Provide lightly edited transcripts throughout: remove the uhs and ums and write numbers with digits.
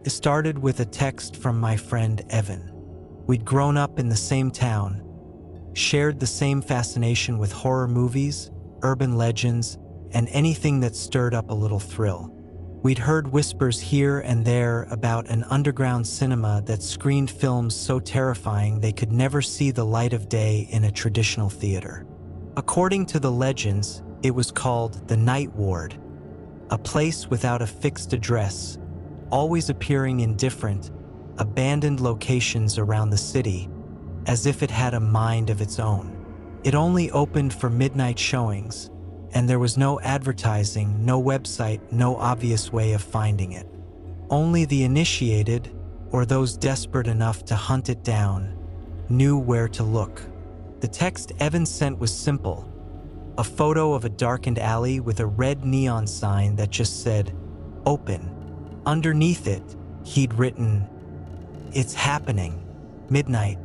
It started with a text from my friend Evan. We'd grown up in the same town, shared the same fascination with horror movies, urban legends, and anything that stirred up a little thrill. We'd heard whispers here and there about an underground cinema that screened films so terrifying they could never see the light of day in a traditional theater. According to the legends, it was called the Night Ward, a place without a fixed address, always appearing in different, abandoned locations around the city, as if it had a mind of its own. It only opened for midnight showings, and there was no advertising, no website, no obvious way of finding it. Only the initiated, or those desperate enough to hunt it down, knew where to look. The text Evan sent was simple: a photo of a darkened alley with a red neon sign that just said, "Open." Underneath it, he'd written, "It's happening. Midnight.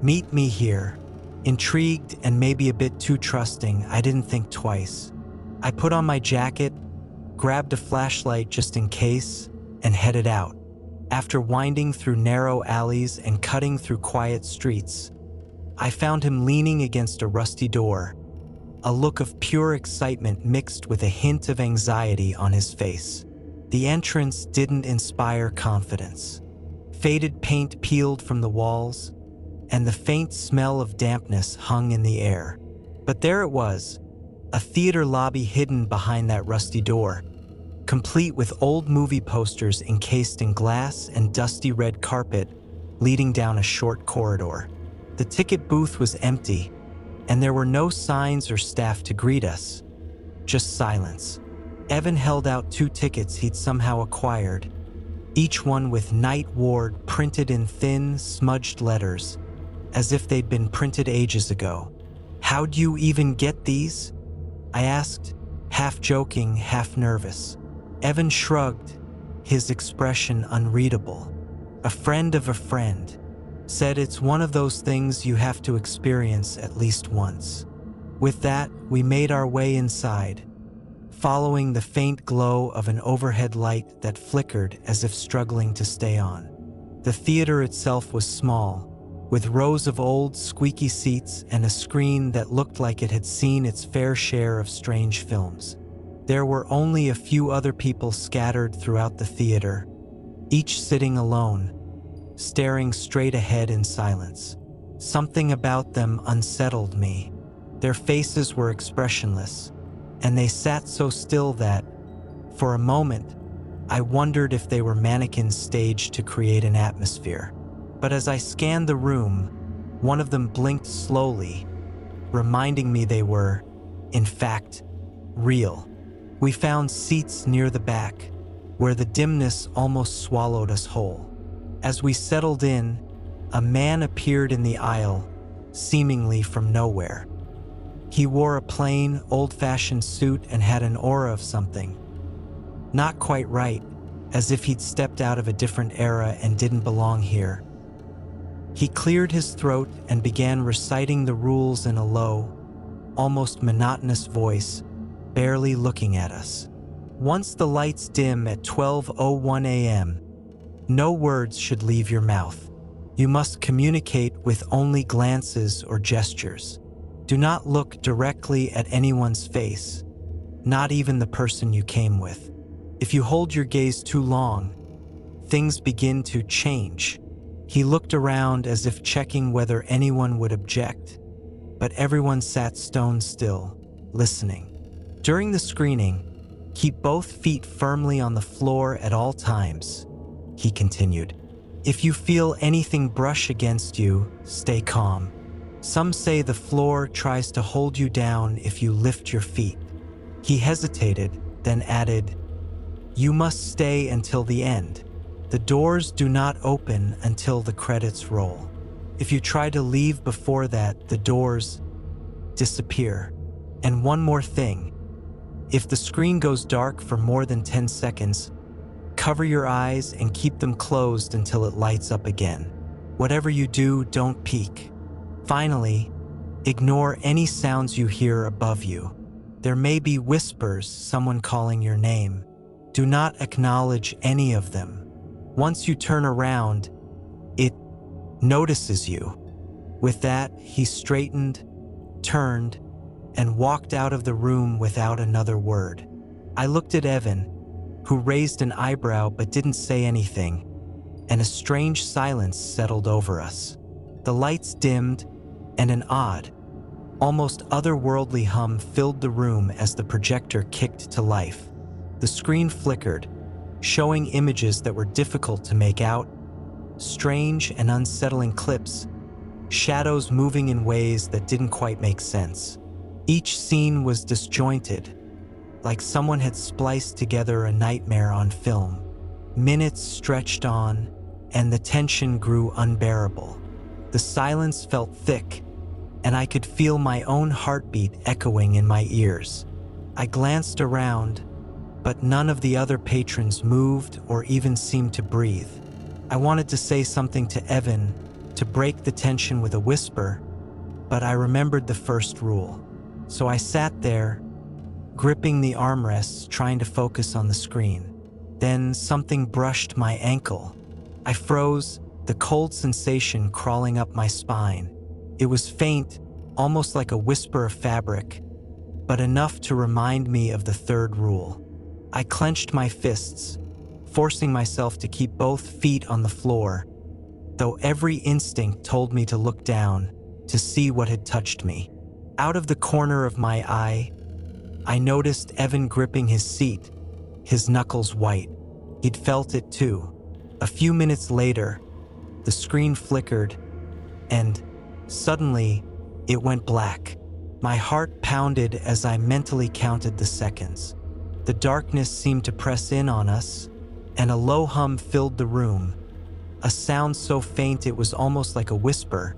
Meet me here." Intrigued and maybe a bit too trusting, I didn't think twice. I put on my jacket, grabbed a flashlight just in case, and headed out. After winding through narrow alleys and cutting through quiet streets, I found him leaning against a rusty door, a look of pure excitement mixed with a hint of anxiety on his face. The entrance didn't inspire confidence. Faded paint peeled from the walls, and the faint smell of dampness hung in the air. But there it was, a theater lobby hidden behind that rusty door, complete with old movie posters encased in glass and dusty red carpet leading down a short corridor. The ticket booth was empty, and there were no signs or staff to greet us, just silence. Evan held out 2 tickets he'd somehow acquired, each one with Night Ward printed in thin, smudged letters, as if they'd been printed ages ago. "How'd you even get these?" I asked, half joking, half nervous. Evan shrugged, his expression unreadable. "A friend of a friend said it's one of those things you have to experience at least once." With that, we made our way inside, following the faint glow of an overhead light that flickered as if struggling to stay on. The theater itself was small, with rows of old, squeaky seats and a screen that looked like it had seen its fair share of strange films. There were only a few other people scattered throughout the theater, each sitting alone, staring straight ahead in silence. Something about them unsettled me. Their faces were expressionless, and they sat so still that, for a moment, I wondered if they were mannequins staged to create an atmosphere. But as I scanned the room, one of them blinked slowly, reminding me they were, in fact, real. We found seats near the back, where the dimness almost swallowed us whole. As we settled in, a man appeared in the aisle, seemingly from nowhere. He wore a plain, old-fashioned suit and had an aura of something not quite right, as if he'd stepped out of a different era and didn't belong here. He cleared his throat and began reciting the rules in a low, almost monotonous voice, barely looking at us. Once the lights dim at 12:01 a.m., no words should leave your mouth. You must communicate with only glances or gestures. Do not look directly at anyone's face, not even the person you came with. If you hold your gaze too long, things begin to change. He looked around as if checking whether anyone would object, but everyone sat stone still, listening. During the screening, keep both feet firmly on the floor at all times, he continued. If you feel anything brush against you, stay calm. Some say the floor tries to hold you down if you lift your feet. He hesitated, then added, "You must stay until the end. The doors do not open until the credits roll. If you try to leave before that, the doors disappear. And one more thing. If the screen goes dark for more than 10 seconds, cover your eyes and keep them closed until it lights up again. Whatever you do, don't peek. Finally, ignore any sounds you hear above you. There may be whispers, someone calling your name. Do not acknowledge any of them. Once you turn around, it notices you. With that, he straightened, turned, and walked out of the room without another word. I looked at Evan, who raised an eyebrow but didn't say anything, and a strange silence settled over us. The lights dimmed, and an odd, almost otherworldly hum filled the room as the projector kicked to life. The screen flickered, showing images that were difficult to make out, strange and unsettling clips, shadows moving in ways that didn't quite make sense. Each scene was disjointed, like someone had spliced together a nightmare on film. Minutes stretched on, and the tension grew unbearable. The silence felt thick, and I could feel my own heartbeat echoing in my ears. I glanced around, but none of the other patrons moved or even seemed to breathe. I wanted to say something to Evan, to break the tension with a whisper, but I remembered the first rule. So I sat there, gripping the armrests, trying to focus on the screen. Then something brushed my ankle. I froze, the cold sensation crawling up my spine. It was faint, almost like a whisper of fabric, but enough to remind me of the third rule. I clenched my fists, forcing myself to keep both feet on the floor, though every instinct told me to look down, to see what had touched me. Out of the corner of my eye, I noticed Evan gripping his seat, his knuckles white. He'd felt it too. A few minutes later, the screen flickered, and suddenly, it went black. My heart pounded as I mentally counted the seconds. The darkness seemed to press in on us, and a low hum filled the room, a sound so faint it was almost like a whisper,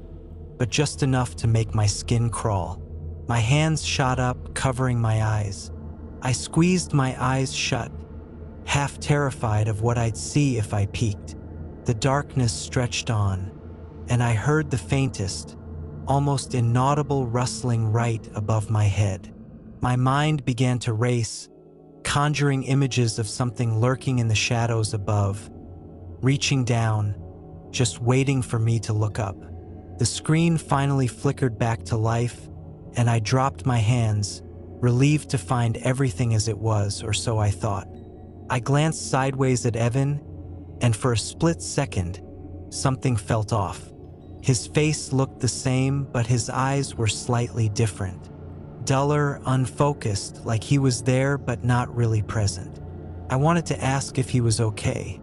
but just enough to make my skin crawl. My hands shot up, covering my eyes. I squeezed my eyes shut, half terrified of what I'd see if I peeked. The darkness stretched on, and I heard the faintest, almost inaudible rustling right above my head. My mind began to race, conjuring images of something lurking in the shadows above, reaching down, just waiting for me to look up. The screen finally flickered back to life, and I dropped my hands, relieved to find everything as it was, or so I thought. I glanced sideways at Evan, and for a split second, something felt off. His face looked the same, but his eyes were slightly different. Duller, unfocused, like he was there but not really present. I wanted to ask if he was okay,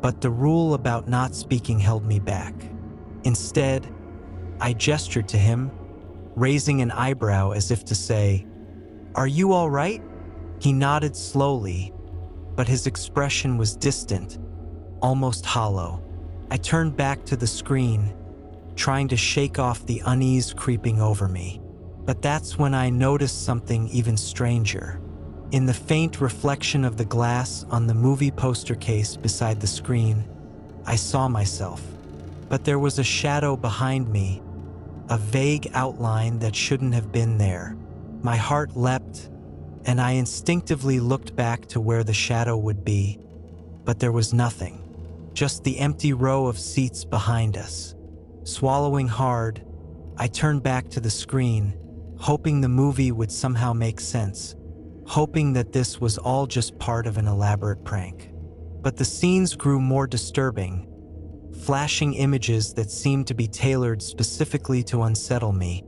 but the rule about not speaking held me back. Instead, I gestured to him, raising an eyebrow as if to say, "Are you all right?" He nodded slowly, but his expression was distant, almost hollow. I turned back to the screen, trying to shake off the unease creeping over me. But that's when I noticed something even stranger. In the faint reflection of the glass on the movie poster case beside the screen, I saw myself. But there was a shadow behind me, a vague outline that shouldn't have been there. My heart leapt, and I instinctively looked back to where the shadow would be, but there was nothing, just the empty row of seats behind us. Swallowing hard, I turned back to the screen, hoping the movie would somehow make sense, hoping that this was all just part of an elaborate prank. But the scenes grew more disturbing, flashing images that seemed to be tailored specifically to unsettle me,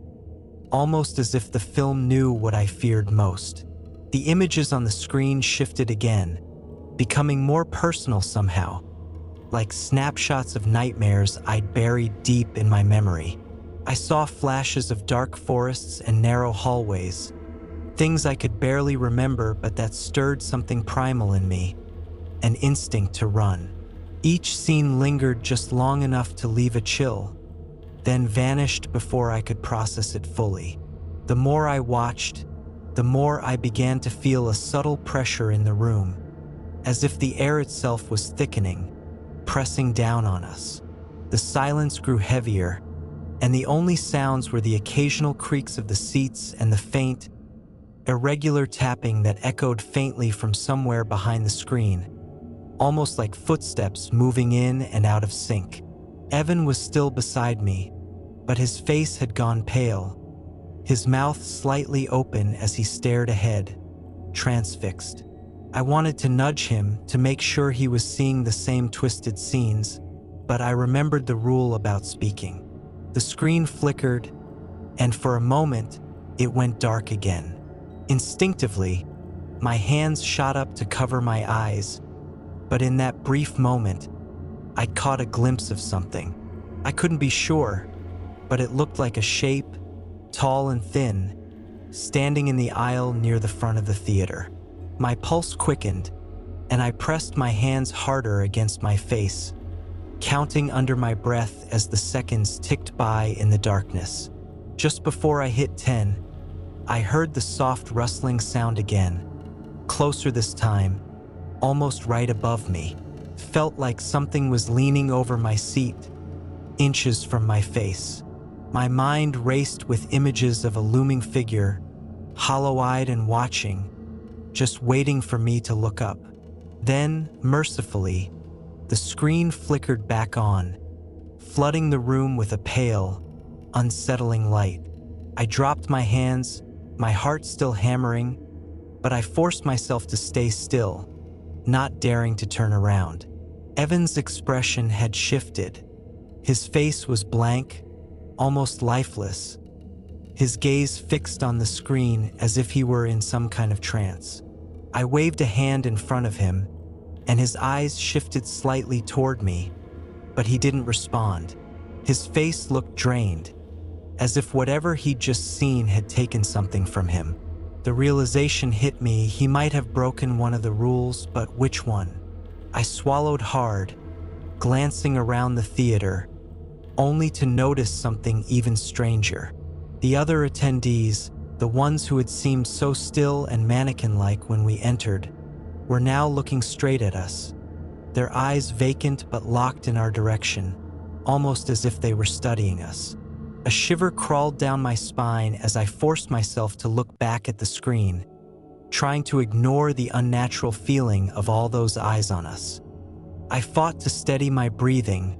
almost as if the film knew what I feared most. The images on the screen shifted again, becoming more personal somehow, like snapshots of nightmares I'd buried deep in my memory. I saw flashes of dark forests and narrow hallways, things I could barely remember but that stirred something primal in me, an instinct to run. Each scene lingered just long enough to leave a chill, then vanished before I could process it fully. The more I watched, the more I began to feel a subtle pressure in the room, as if the air itself was thickening, pressing down on us. The silence grew heavier, and the only sounds were the occasional creaks of the seats and the faint, irregular tapping that echoed faintly from somewhere behind the screen. almost like footsteps moving in and out of sync. Evan was still beside me, but his face had gone pale, his mouth slightly open as he stared ahead, transfixed. I wanted to nudge him to make sure he was seeing the same twisted scenes, but I remembered the rule about speaking. The screen flickered, and for a moment, it went dark again. Instinctively, my hands shot up to cover my eyes, but in that brief moment, I caught a glimpse of something. I couldn't be sure, but it looked like a shape, tall and thin, standing in the aisle near the front of the theater. My pulse quickened, and I pressed my hands harder against my face, counting under my breath as the seconds ticked by in the darkness. Just before I hit 10, I heard the soft rustling sound again, closer this time, almost right above me. Felt like something was leaning over my seat, inches from my face. My mind raced with images of a looming figure, hollow-eyed and watching, just waiting for me to look up. Then, mercifully, the screen flickered back on, flooding the room with a pale, unsettling light. I dropped my hands, my heart still hammering, but I forced myself to stay still, not daring to turn around. Evan's expression had shifted. His face was blank, almost lifeless, his gaze fixed on the screen as if he were in some kind of trance. I waved a hand in front of him, and his eyes shifted slightly toward me, but he didn't respond. His face looked drained, as if whatever he'd just seen had taken something from him. The realization hit me he might have broken one of the rules, but which one? I swallowed hard, glancing around the theater, only to notice something even stranger. The other attendees, the ones who had seemed so still and mannequin-like when we entered, were now looking straight at us, their eyes vacant but locked in our direction, almost as if they were studying us. A shiver crawled down my spine as I forced myself to look back at the screen, trying to ignore the unnatural feeling of all those eyes on us. I fought to steady my breathing,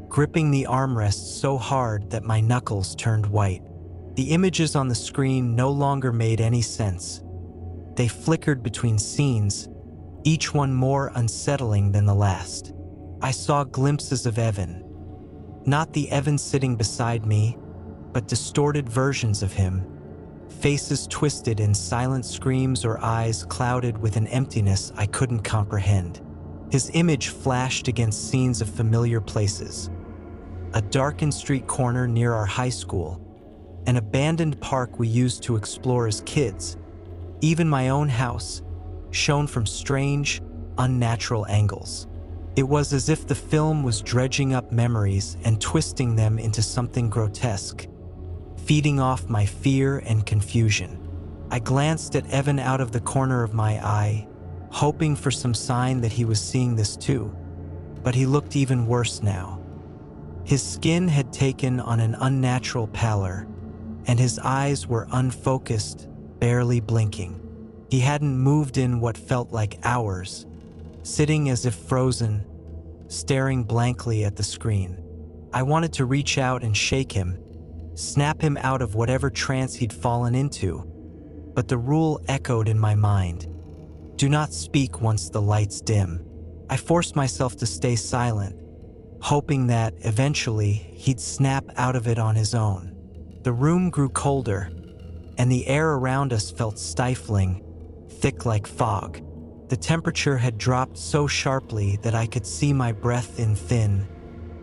gripping the armrest so hard that my knuckles turned white. The images on the screen no longer made any sense. They flickered between scenes, each one more unsettling than the last. I saw glimpses of Evan. Not the Evan sitting beside me, but distorted versions of him, faces twisted in silent screams or eyes clouded with an emptiness I couldn't comprehend. His image flashed against scenes of familiar places. A darkened street corner near our high school, an abandoned park we used to explore as kids, even my own house, shown from strange, unnatural angles. It was as if the film was dredging up memories and twisting them into something grotesque, feeding off my fear and confusion. I glanced at Evan out of the corner of my eye, hoping for some sign that he was seeing this too, but he looked even worse now. His skin had taken on an unnatural pallor, and his eyes were unfocused, barely blinking. He hadn't moved in what felt like hours, sitting as if frozen, staring blankly at the screen. I wanted to reach out and shake him, snap him out of whatever trance he'd fallen into, but the rule echoed in my mind. Do not speak once the lights dim. I forced myself to stay silent, hoping that, eventually, he'd snap out of it on his own. The room grew colder, and the air around us felt stifling, thick like fog. The temperature had dropped so sharply that I could see my breath in thin,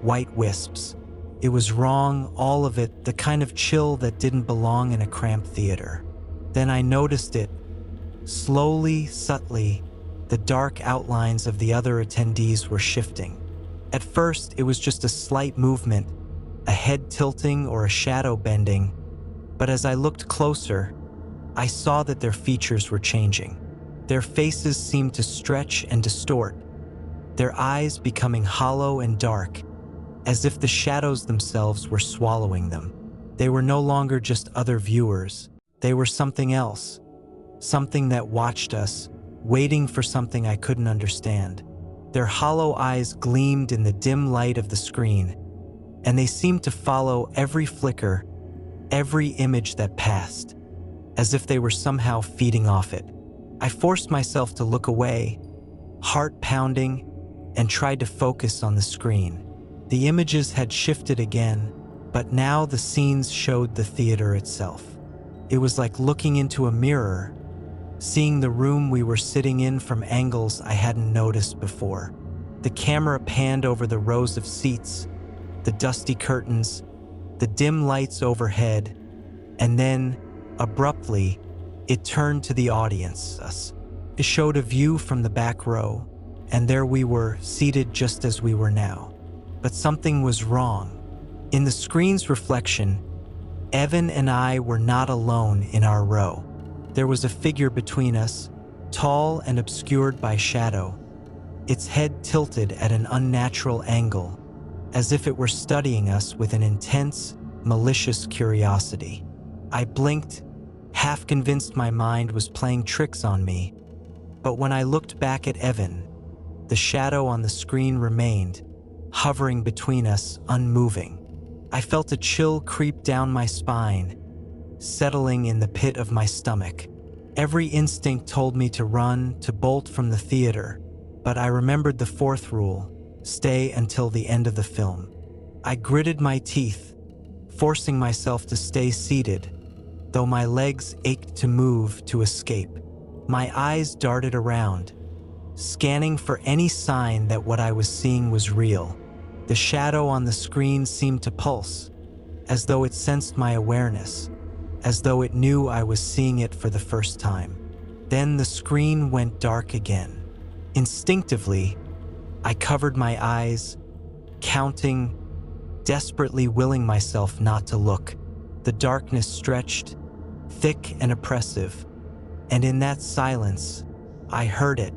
white wisps. It was wrong, all of it, the kind of chill that didn't belong in a cramped theater. Then I noticed it. Slowly, subtly, the dark outlines of the other attendees were shifting. At first, it was just a slight movement, a head tilting or a shadow bending, but as I looked closer, I saw that their features were changing. Their faces seemed to stretch and distort, their eyes becoming hollow and dark, as if the shadows themselves were swallowing them. They were no longer just other viewers. They were something else, something that watched us, waiting for something I couldn't understand. Their hollow eyes gleamed in the dim light of the screen, and they seemed to follow every flicker, every image that passed, as if they were somehow feeding off it. I forced myself to look away, heart pounding, and tried to focus on the screen. The images had shifted again, but now the scenes showed the theater itself. It was like looking into a mirror, seeing the room we were sitting in from angles I hadn't noticed before. The camera panned over the rows of seats, the dusty curtains, the dim lights overhead, and then, abruptly, it turned to the audience, us. It showed a view from the back row, and there we were, seated just as we were now. But something was wrong. In the screen's reflection, Evan and I were not alone in our row. There was a figure between us, tall and obscured by shadow, its head tilted at an unnatural angle, as if it were studying us with an intense, malicious curiosity. I blinked, half convinced my mind was playing tricks on me, but when I looked back at Evan, the shadow on the screen remained, hovering between us, unmoving. I felt a chill creep down my spine, settling in the pit of my stomach. Every instinct told me to run, to bolt from the theater, but I remembered the fourth rule: stay until the end of the film. I gritted my teeth, forcing myself to stay seated, though my legs ached to move, to escape. My eyes darted around, scanning for any sign that what I was seeing was real. The shadow on the screen seemed to pulse, as though it sensed my awareness, as though it knew I was seeing it for the first time. Then the screen went dark again. Instinctively, I covered my eyes, counting, desperately willing myself not to look. The darkness stretched, thick and oppressive, and in that silence, I heard it,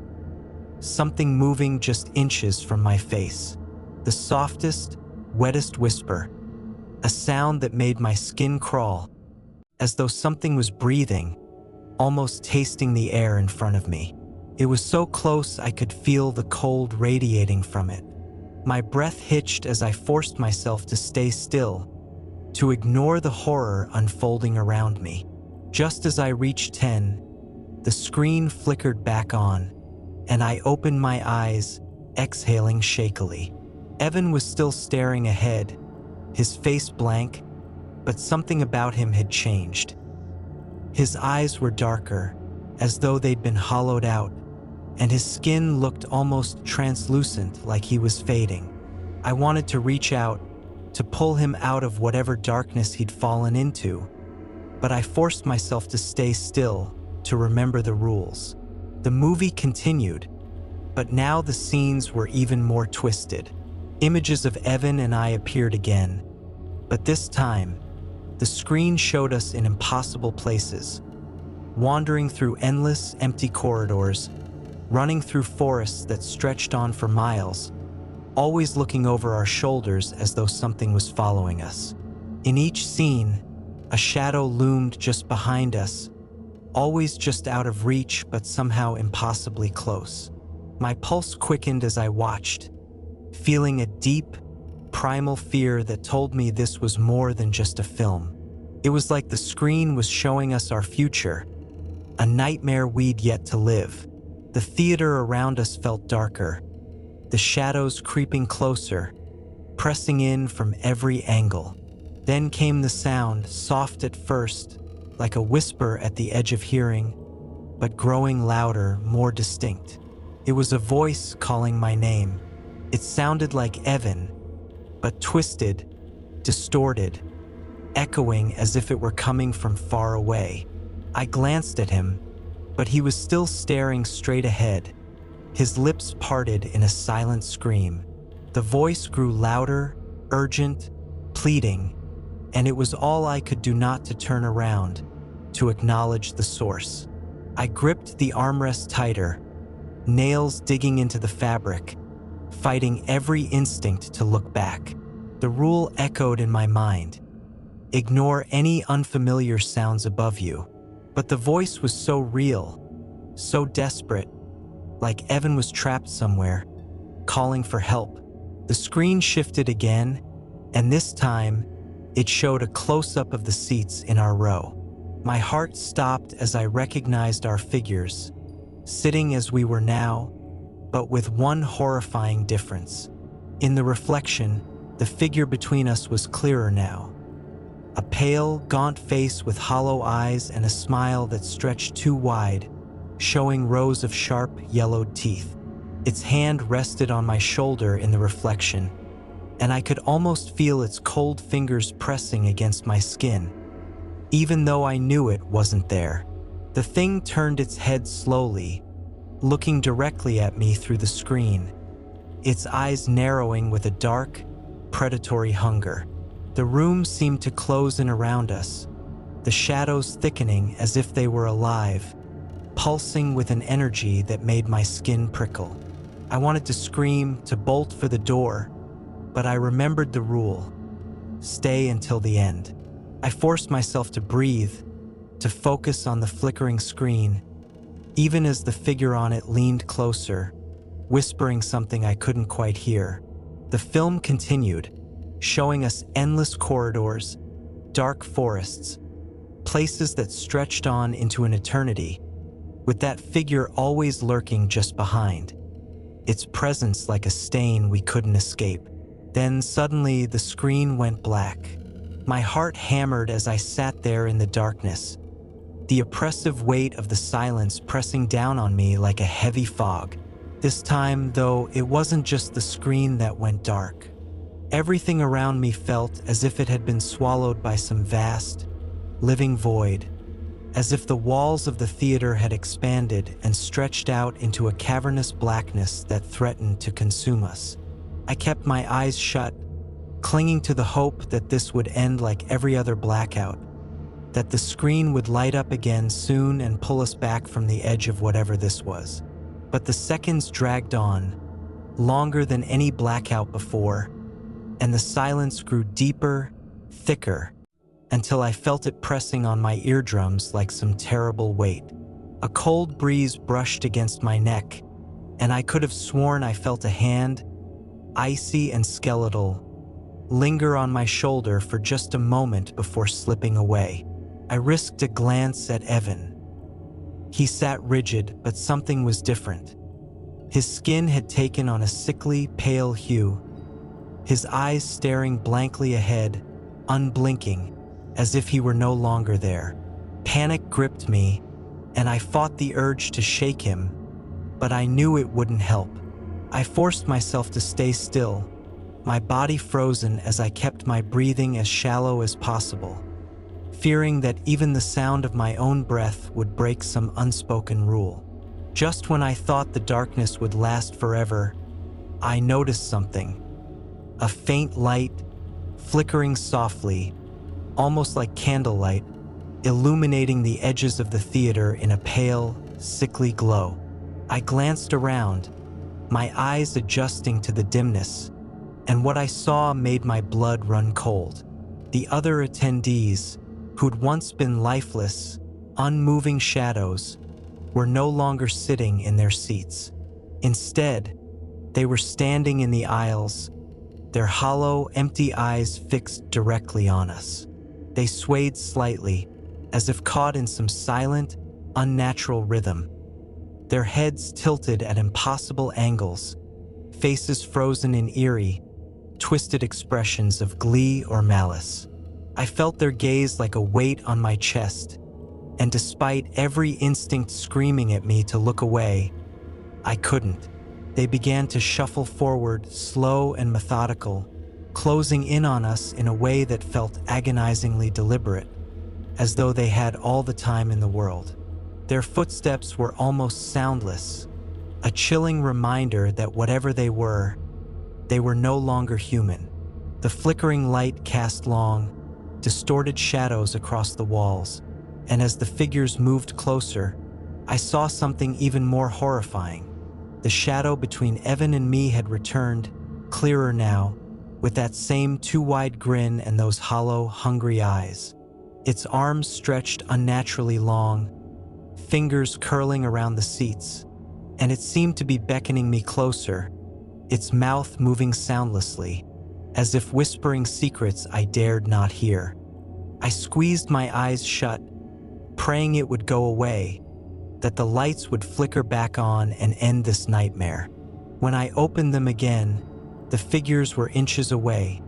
something moving just inches from my face. The softest, wettest whisper, a sound that made my skin crawl, as though something was breathing, almost tasting the air in front of me. It was so close I could feel the cold radiating from it. My breath hitched as I forced myself to stay still, to ignore the horror unfolding around me. Just as I reached 10, the screen flickered back on, and I opened my eyes, exhaling shakily. Evan was still staring ahead, his face blank, but something about him had changed. His eyes were darker, as though they'd been hollowed out, and his skin looked almost translucent, like he was fading. I wanted to reach out, to pull him out of whatever darkness he'd fallen into, but I forced myself to stay still, to remember the rules. The movie continued, but now the scenes were even more twisted. Images of Evan and I appeared again, but this time, the screen showed us in impossible places, wandering through endless, empty corridors, running through forests that stretched on for miles, always looking over our shoulders as though something was following us. In each scene, a shadow loomed just behind us, always just out of reach but somehow impossibly close. My pulse quickened as I watched, feeling a deep, primal fear that told me this was more than just a film. It was like the screen was showing us our future, a nightmare we'd yet to live. The theater around us felt darker, the shadows creeping closer, pressing in from every angle. Then came the sound, soft at first, like a whisper at the edge of hearing, but growing louder, more distinct. It was a voice calling my name. It sounded like Evan, but twisted, distorted, echoing as if it were coming from far away. I glanced at him, but he was still staring straight ahead, his lips parted in a silent scream. The voice grew louder, urgent, pleading, and it was all I could do not to turn around, to acknowledge the source. I gripped the armrest tighter, nails digging into the fabric, fighting every instinct to look back. The rule echoed in my mind: ignore any unfamiliar sounds above you. But the voice was so real, so desperate, like Evan was trapped somewhere, calling for help. The screen shifted again, and this time, it showed a close-up of the seats in our row. My heart stopped as I recognized our figures, sitting as we were now, but with one horrifying difference. In the reflection, the figure between us was clearer now. A pale, gaunt face with hollow eyes and a smile that stretched too wide, showing rows of sharp, yellowed teeth. Its hand rested on my shoulder in the reflection, and I could almost feel its cold fingers pressing against my skin, even though I knew it wasn't there. The thing turned its head slowly, looking directly at me through the screen, its eyes narrowing with a dark, predatory hunger. The room seemed to close in around us, the shadows thickening as if they were alive, pulsing with an energy that made my skin prickle. I wanted to scream, to bolt for the door, but I remembered the rule: stay until the end. I forced myself to breathe, to focus on the flickering screen, even as the figure on it leaned closer, whispering something I couldn't quite hear. The film continued, showing us endless corridors, dark forests, places that stretched on into an eternity, with that figure always lurking just behind, its presence like a stain we couldn't escape. Then suddenly the screen went black. My heart hammered as I sat there in the darkness, the oppressive weight of the silence pressing down on me like a heavy fog. This time, though, it wasn't just the screen that went dark. Everything around me felt as if it had been swallowed by some vast, living void, as if the walls of the theater had expanded and stretched out into a cavernous blackness that threatened to consume us. I kept my eyes shut, clinging to the hope that this would end like every other blackout, that the screen would light up again soon and pull us back from the edge of whatever this was. But the seconds dragged on, longer than any blackout before, and the silence grew deeper, thicker, until I felt it pressing on my eardrums like some terrible weight. A cold breeze brushed against my neck, and I could have sworn I felt a hand, icy and skeletal, linger on my shoulder for just a moment before slipping away. I risked a glance at Evan. He sat rigid, but something was different. His skin had taken on a sickly, pale hue, his eyes staring blankly ahead, unblinking, as if he were no longer there. Panic gripped me, and I fought the urge to shake him, but I knew it wouldn't help. I forced myself to stay still, my body frozen as I kept my breathing as shallow as possible, fearing that even the sound of my own breath would break some unspoken rule. Just when I thought the darkness would last forever, I noticed something. A faint light, flickering softly, almost like candlelight, illuminating the edges of the theater in a pale, sickly glow. I glanced around, my eyes adjusting to the dimness, and what I saw made my blood run cold. The other attendees, who'd once been lifeless, unmoving shadows, were no longer sitting in their seats. Instead, they were standing in the aisles, their hollow, empty eyes fixed directly on us. They swayed slightly, as if caught in some silent, unnatural rhythm, their heads tilted at impossible angles, faces frozen in eerie, twisted expressions of glee or malice. I felt their gaze like a weight on my chest, and despite every instinct screaming at me to look away, I couldn't. They began to shuffle forward, slow and methodical, closing in on us in a way that felt agonizingly deliberate, as though they had all the time in the world. Their footsteps were almost soundless, a chilling reminder that whatever they were no longer human. The flickering light cast long, distorted shadows across the walls, and as the figures moved closer, I saw something even more horrifying. The shadow between Evan and me had returned, clearer now, with that same too-wide grin and those hollow, hungry eyes. Its arms stretched unnaturally long, fingers curling around the seats, and it seemed to be beckoning me closer, its mouth moving soundlessly, as if whispering secrets I dared not hear. I squeezed my eyes shut, praying it would go away, that the lights would flicker back on and end this nightmare. When I opened them again, the figures were inches away,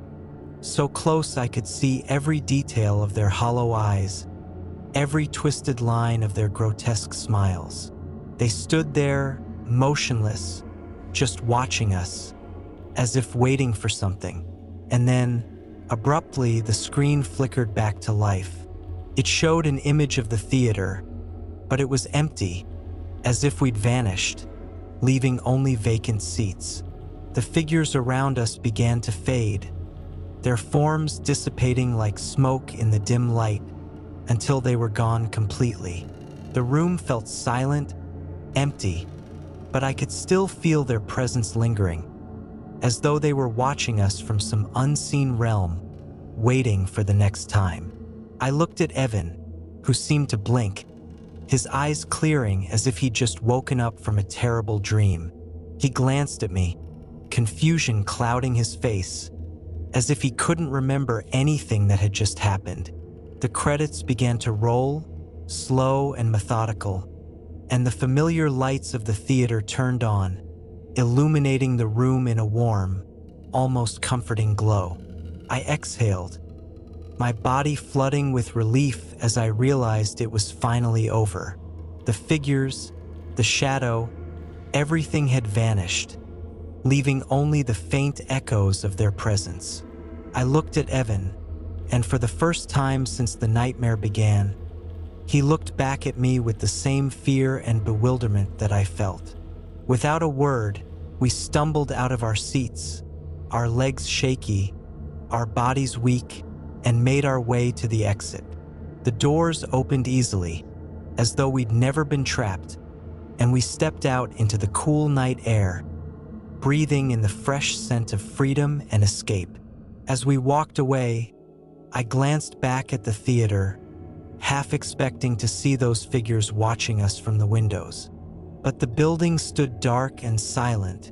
so close I could see every detail of their hollow eyes, every twisted line of their grotesque smiles. They stood there, motionless, just watching us, as if waiting for something. And then, abruptly, the screen flickered back to life. It showed an image of the theater, but it was empty, as if we'd vanished, leaving only vacant seats. The figures around us began to fade, their forms dissipating like smoke in the dim light until they were gone completely. The room felt silent, empty, but I could still feel their presence lingering, as though they were watching us from some unseen realm, waiting for the next time. I looked at Evan, who seemed to blink, his eyes clearing as if he'd just woken up from a terrible dream. He glanced at me, confusion clouding his face, as if he couldn't remember anything that had just happened. The credits began to roll, slow and methodical, and the familiar lights of the theater turned on, illuminating the room in a warm, almost comforting glow. I exhaled, my body flooding with relief as I realized it was finally over. The figures, the shadow, everything had vanished, leaving only the faint echoes of their presence. I looked at Evan, and for the first time since the nightmare began, he looked back at me with the same fear and bewilderment that I felt. Without a word, we stumbled out of our seats, our legs shaky, our bodies weak, and made our way to the exit. The doors opened easily, as though we'd never been trapped, and we stepped out into the cool night air, breathing in the fresh scent of freedom and escape. As we walked away, I glanced back at the theater, half expecting to see those figures watching us from the windows. But the building stood dark and silent,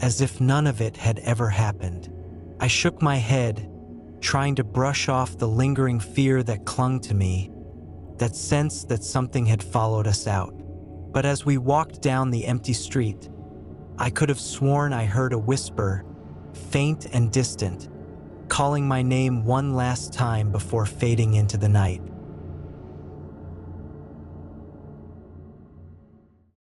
as if none of it had ever happened. I shook my head, trying to brush off the lingering fear that clung to me, that sense that something had followed us out. But as we walked down the empty street, I could have sworn I heard a whisper, faint and distant, calling my name one last time before fading into the night.